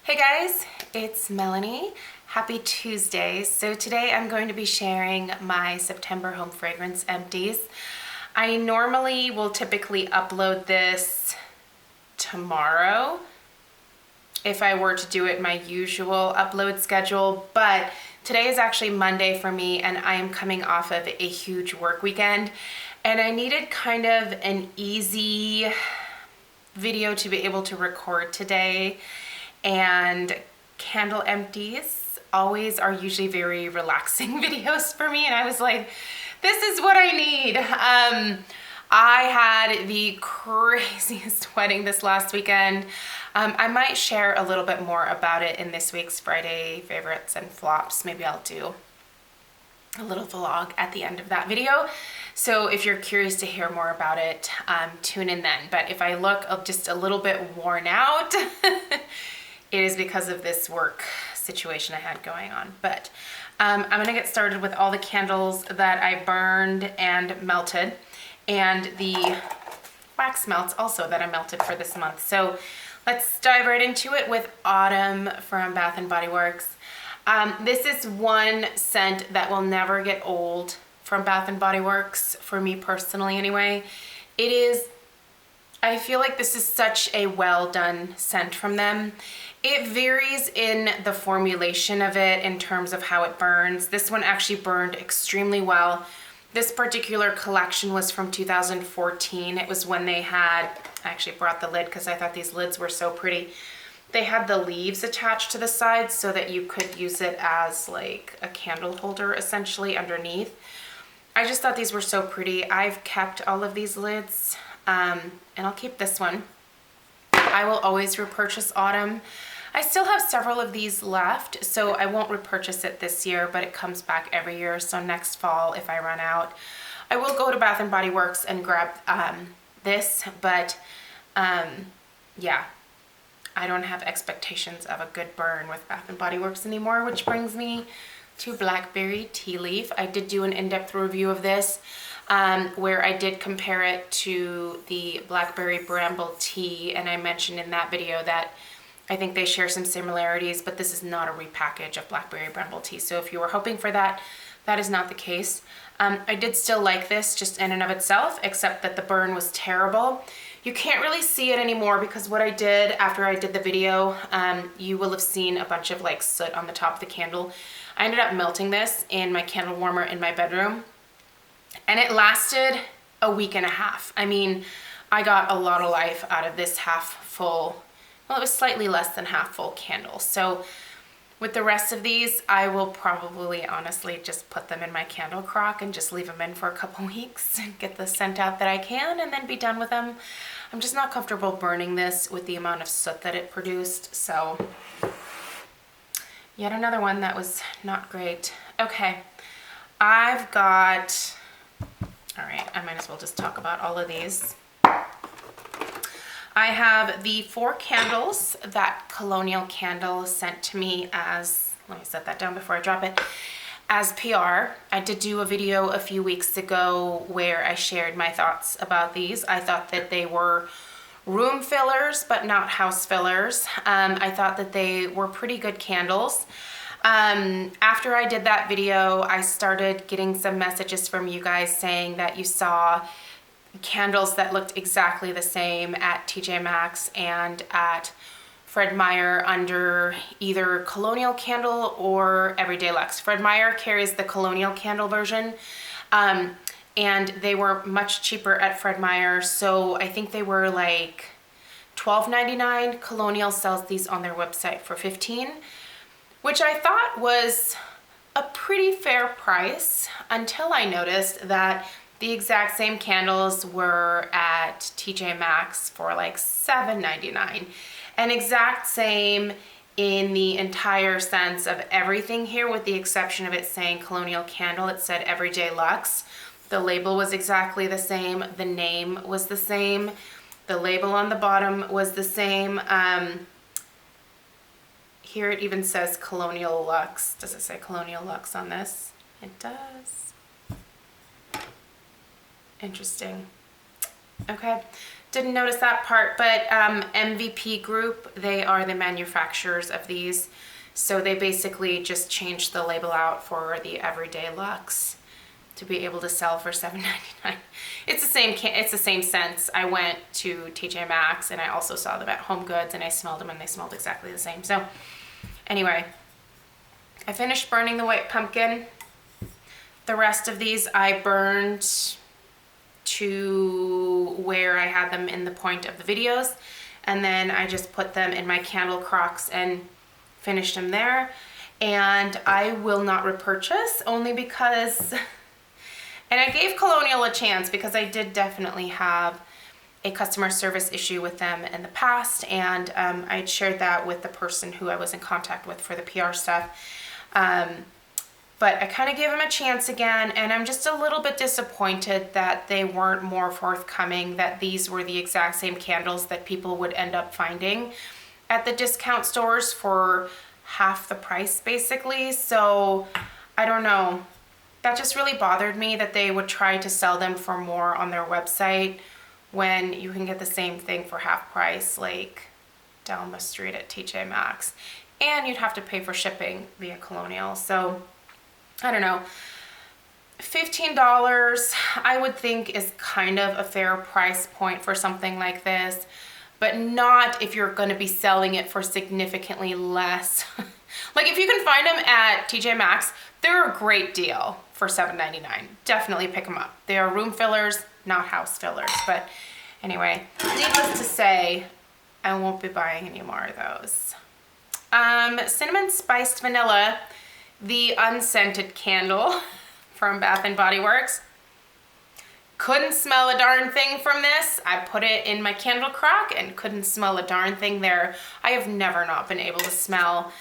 Hey guys, it's Melanie. Happy Tuesday. So today I'm going to be sharing my September Home Fragrance Empties. I normally will typically upload this tomorrow if I were to do it my usual upload schedule, but today is actually Monday for me and I am coming off of a huge work weekend and I needed kind of an easy video to be able to record today. And candle empties always are usually very relaxing videos for me, and I was like, this is what I need. I had the craziest wedding this last weekend. I might share a little bit more about it in this week's Friday favorites and flops. Maybe I'll do a little vlog at the end of that video. So if you're curious to hear more about it, tune in then. But if I look just a little bit worn out, it is because of this work situation I had going on. But I'm gonna get started with all the candles that I burned and melted, and the wax melts also that I melted for this month. So let's dive right into it with Autumn from Bath & Body Works. This is one scent that will never get old from Bath & Body Works, for me personally anyway. It is, I feel like this is such a well done scent from them. It varies in the formulation of it in terms of how it burns. This one actually burned extremely well. This particular collection was from 2014. It was when they had, I actually brought the lid because I thought these lids were so pretty. They had the leaves attached to the sides so that you could use it as like a candle holder essentially underneath. I just thought these were so pretty. I've kept all of these lids and I'll keep this one. I will always repurchase Autumn. I still have several of these left, so I won't repurchase it this year, but it comes back every year. So next fall, if I run out, I will go to Bath & Body Works and grab this, but yeah, I don't have expectations of a good burn with Bath & Body Works anymore, which brings me to Blackberry Tea Leaf. I did do an in-depth review of this where I did compare it to the Blackberry Bramble Tea, and I mentioned in that video that I think they share some similarities, but this is not a repackage of Blackberry Bramble Tea. So if you were hoping for that, that is not the case. I did still like this just in and of itself, except that the burn was terrible. You can't really see it anymore because what I did after I did the video, you will have seen a bunch of like soot on the top of the candle. I ended up melting this in my candle warmer in my bedroom, and it lasted a week and a half. I mean, I got a lot of life out of this half full, well, it was slightly less than half full candle. So with the rest of these, I will probably honestly just put them in my candle crock and just leave them in for a couple weeks and get the scent out that I can and then be done with them. I'm just not comfortable burning this with the amount of soot that it produced. So yet another one that was not great. Okay, I've got, all right, I might as well just talk about all of these. I have the 4 candles that Colonial Candle sent to me as, let me set that down before I drop it, as PR. I did do a video a few weeks ago where I shared my thoughts about these. I thought that they were room fillers, but not house fillers. I thought that they were pretty good candles. After I did that video, I started getting some messages from you guys saying that you saw candles that looked exactly the same at TJ Maxx and at Fred Meyer under either Colonial Candle or Everyday Luxe. Fred Meyer carries the Colonial Candle version, and they were much cheaper at Fred Meyer, so I think they were like $12.99. Colonial sells these on their website for $15, which I thought was a pretty fair price until I noticed that the exact same candles were at TJ Maxx for like $7.99. And exact same in the entire sense of everything here, with the exception of it saying Colonial Candle. It said Everyday Luxe. The label was exactly the same. The name was the same. The label on the bottom was the same. Here it even says Colonial Luxe. Does it say Colonial Luxe on this? It does. Interesting. Okay. didn't notice that part, but MVP Group, they are the manufacturers of these. So they basically just changed the label out for the Everyday Luxe to be able to sell for $7.99. It's the same scents. I went to TJ Maxx and I also saw them at Home Goods and I smelled them and they smelled exactly the same. So anyway, I finished burning the white pumpkin. The rest of these I burned to where I had them in the point of the videos, and then I just put them in my candle crocks and finished them there. And I will not repurchase, only because, and I gave Colonial a chance because I did definitely have a customer service issue with them in the past, and I had shared that with the person who I was in contact with for the PR stuff. But I kind of gave them a chance again, and I'm just a little bit disappointed that they weren't more forthcoming, that these were the exact same candles that people would end up finding at the discount stores for half the price, basically. So I don't know. That just really bothered me that they would try to sell them for more on their website when you can get the same thing for half price, like down the street at TJ Maxx. And you'd have to pay for shipping via Colonial. So I don't know, $15 I would think is kind of a fair price point for something like this, but not if you're going to be selling it for significantly less. Like if you can find them at TJ Maxx, they're a great deal for $7.99. Definitely pick them up. They are room fillers, not house fillers. But anyway, needless to say, I won't be buying any more of those. Cinnamon Spiced Vanilla, the unscented candle from Bath and Body Works. Couldn't smell a darn thing from this. I put it in my candle crock and couldn't smell a darn thing there. I have never not been able to smell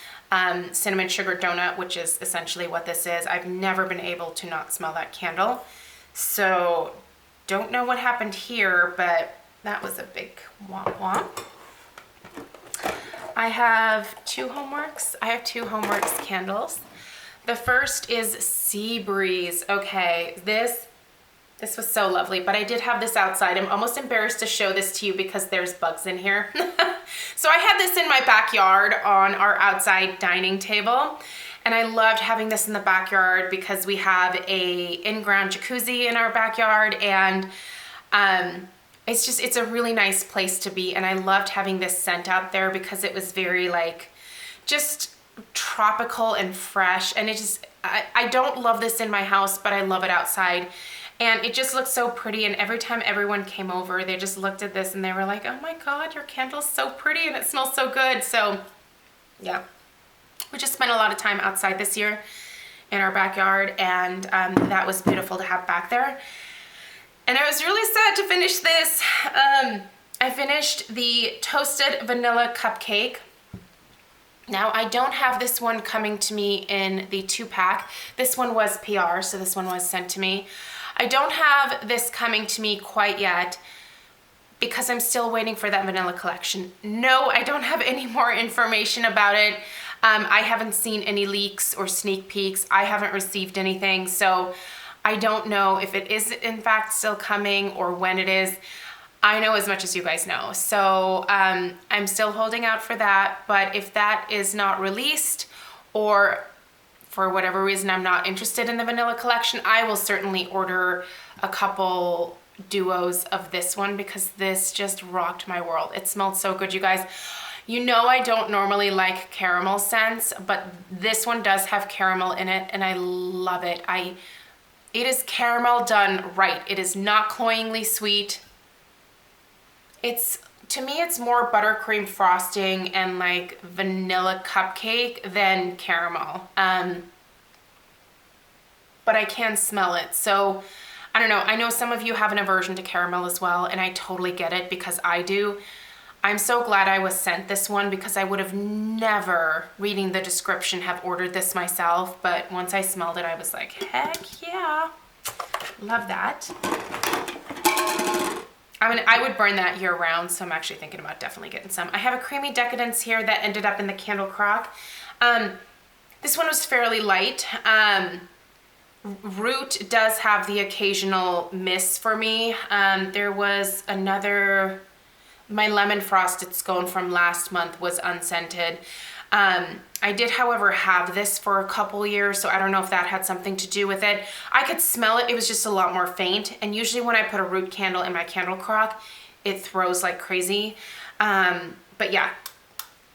cinnamon sugar donut, which is essentially what this is. I've never been able to not smell that candle. So don't know what happened here, but that was a big womp womp. I have two Homeworx candles. The first is Sea Breeze. Okay, this was so lovely, but I did have this outside. I'm almost embarrassed to show this to you because there's bugs in here. So I had this in my backyard on our outside dining table, and I loved having this in the backyard because we have a in-ground jacuzzi in our backyard, and it's a really nice place to be, and I loved having this scent out there because it was very like just tropical and fresh, and it just I don't love this in my house, but I love it outside, and it just looks so pretty. And every time everyone came over, they just looked at this and they were like, oh my god, your candle's so pretty and it smells so good. So yeah, we just spent a lot of time outside this year in our backyard, and that was beautiful to have back there. And I was really sad to finish this. I finished the Toasted Vanilla Cupcake. Now, I don't have this one coming to me in the 2-pack. This one was PR, so this one was sent to me. I don't have this coming to me quite yet because I'm still waiting for that vanilla collection. No, I don't have any more information about it. I haven't seen any leaks or sneak peeks. I haven't received anything, so I don't know if it is in fact still coming or when it is. I know as much as you guys know. So I'm still holding out for that, but if that is not released, or for whatever reason I'm not interested in the vanilla collection, I will certainly order a couple duos of this one because this just rocked my world. It smelled so good, you guys. You know I don't normally like caramel scents, but this one does have caramel in it and I love it. It is caramel done right. It is not cloyingly sweet. To me, it's more buttercream frosting and like vanilla cupcake than caramel. But I can smell it. So I don't know. I know some of you have an aversion to caramel as well, and I totally get it because I do. I'm so glad I was sent this one because I would have never, reading the description, have ordered this myself. But once I smelled it, I was like, heck yeah. Love that. I would burn that year round, so I'm actually thinking about definitely getting some. I have a Creamy Decadence here that ended up in the candle crock. This one was fairly light. Root does have the occasional miss for me. There was another, my lemon frosted scone from last month was unscented. I did, however, have this for a couple years, so I don't know if that had something to do with it. I could smell it, it was just a lot more faint, and usually when I put a root candle in my candle crock, it throws like crazy. But yeah,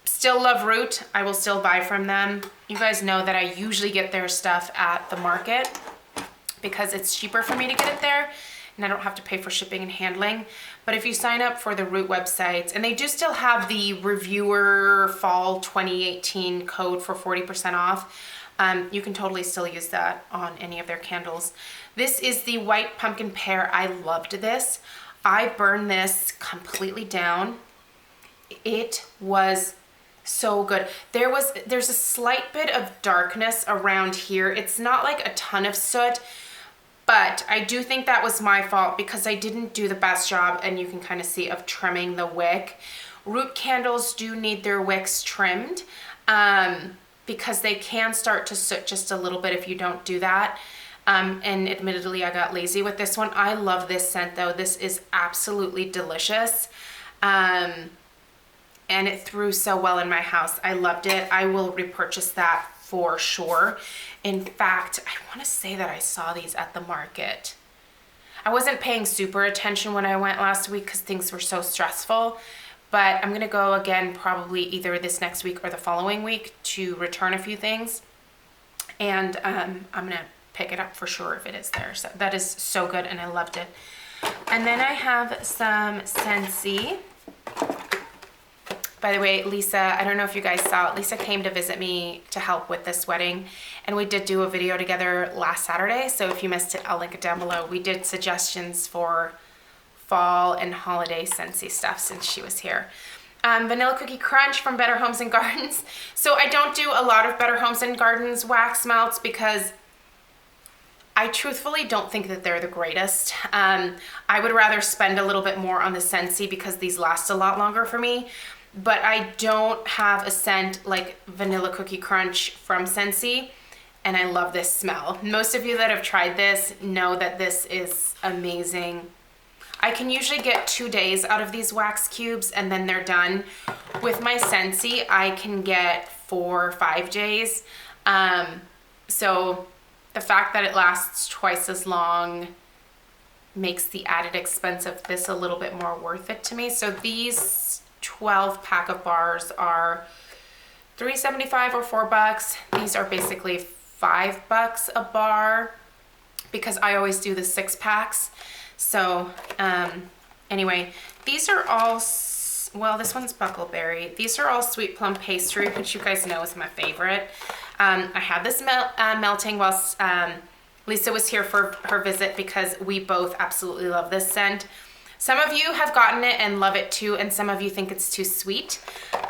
still love Root. I will still buy from them. You guys know that I usually get their stuff at the market because it's cheaper for me to get it there and I don't have to pay for shipping and handling. But if you sign up for the Root websites, and they do still have the reviewer fall 2018 code for 40% off, you can totally still use that on any of their candles. This is the white pumpkin pear. I loved this. I burned this completely down. It was so good. There's a slight bit of darkness around here. It's not like a ton of soot, but I do think that was my fault because I didn't do the best job, and you can kind of see, of trimming the wick. Root candles do need their wicks trimmed because they can start to soot just a little bit if you don't do that. And admittedly, I got lazy with this one. I love this scent though. This is absolutely delicious. And it threw so well in my house. I loved it. I will repurchase that for sure. In fact, I want to say that I saw these at the market. I wasn't paying super attention when I went last week because things were so stressful, but I'm going to go again probably either this next week or the following week to return a few things. And I'm going to pick it up for sure if it is there. So that is so good and I loved it. And then I have some Scentsy. By the way, Lisa, I don't know if you guys saw it, Lisa came to visit me to help with this wedding, and we did do a video together last Saturday, so if you missed it, I'll link it down below. We did suggestions for fall and holiday Scentsy stuff since she was here. Vanilla Cookie Crunch from Better Homes and Gardens. So I don't do a lot of Better Homes and Gardens wax melts because I truthfully don't think that they're the greatest. I would rather spend a little bit more on the Scentsy because these last a lot longer for me. But I don't have a scent like Vanilla Cookie Crunch from Scentsy, and I love this smell. Most of you that have tried this know that this is amazing. I can usually get 2 days out of these wax cubes and then they're done. With my Scentsy, I can get 4 or 5 days. So the fact that it lasts twice as long makes the added expense of this a little bit more worth it to me. So these 12 pack of bars are $3.75 or $4. These are basically $5 a bar because I always do the 6 packs. So anyway, these are all, well, this one's Buckleberry. These are all Sweet Plum Pastry, which you guys know is my favorite. I had this melting whilst Lisa was here for her visit because we both absolutely love this scent. Some of you have gotten it and love it too, and some of you think it's too sweet.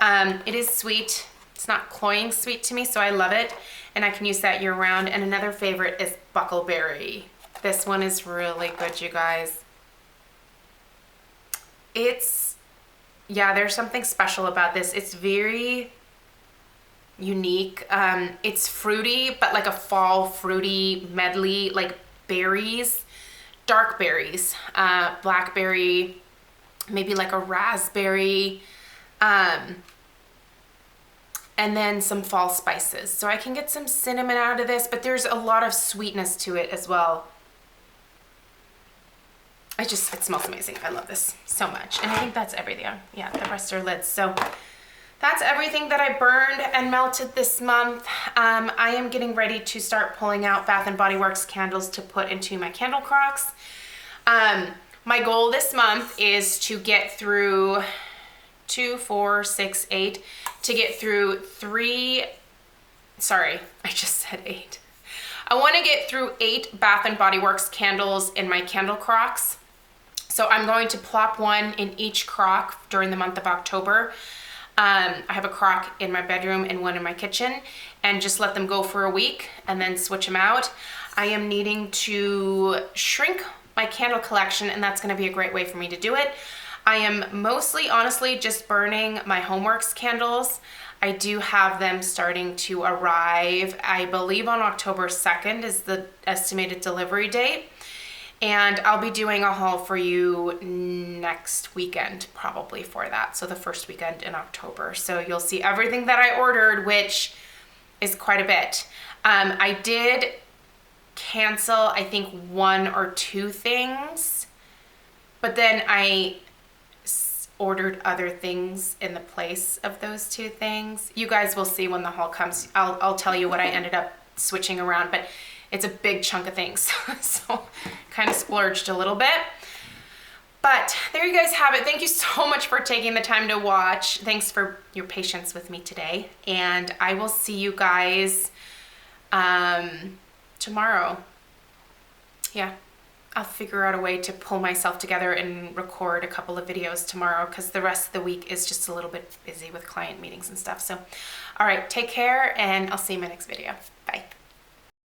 It is sweet. It's not cloying sweet to me, so I love it, and I can use that year round. And another favorite is Buckleberry. This one is really good, you guys. Yeah, there's something special about this. It's very unique. It's fruity, but like a fall fruity medley, like berries. Dark berries, blackberry, maybe like a raspberry, and then some fall spices. So I can get some cinnamon out of this, but there's a lot of sweetness to it as well. It smells amazing. I love this so much. And I think that's everything. Yeah, the rest are lids. So that's everything that I burned and melted this month. I am getting ready to start pulling out Bath & Body Works candles to put into my candle crocks. My goal this month is to get through 2, 4, 6, 8, to get through 3, sorry, I just said 8. I want to get through 8 Bath & Body Works candles in my candle crocks. So I'm going to plop one in each crock during the month of October. I have a crock in my bedroom and one in my kitchen, and just let them go for a week and then switch them out. I am needing to shrink my candle collection, and that's going to be a great way for me to do it. I am mostly, honestly, just burning my Homeworx candles. I do have them starting to arrive. I believe on October 2nd is the estimated delivery date. And I'll be doing a haul for you next weekend, probably for that. So the first weekend in October. So you'll see everything that I ordered, which is quite a bit. I did cancel, I think, 1 or 2 things, but then I ordered other things in the place of those 2 things. You guys will see when the haul comes. I'll tell you what I ended up switching around, but it's a big chunk of things. So kind of splurged a little bit. But there you guys have it. Thank you so much for taking the time to watch. Thanks for your patience with me today. And I will see you guys tomorrow. Yeah, I'll figure out a way to pull myself together and record a couple of videos tomorrow because the rest of the week is just a little bit busy with client meetings and stuff. So, all right, take care and I'll see you in my next video. Bye.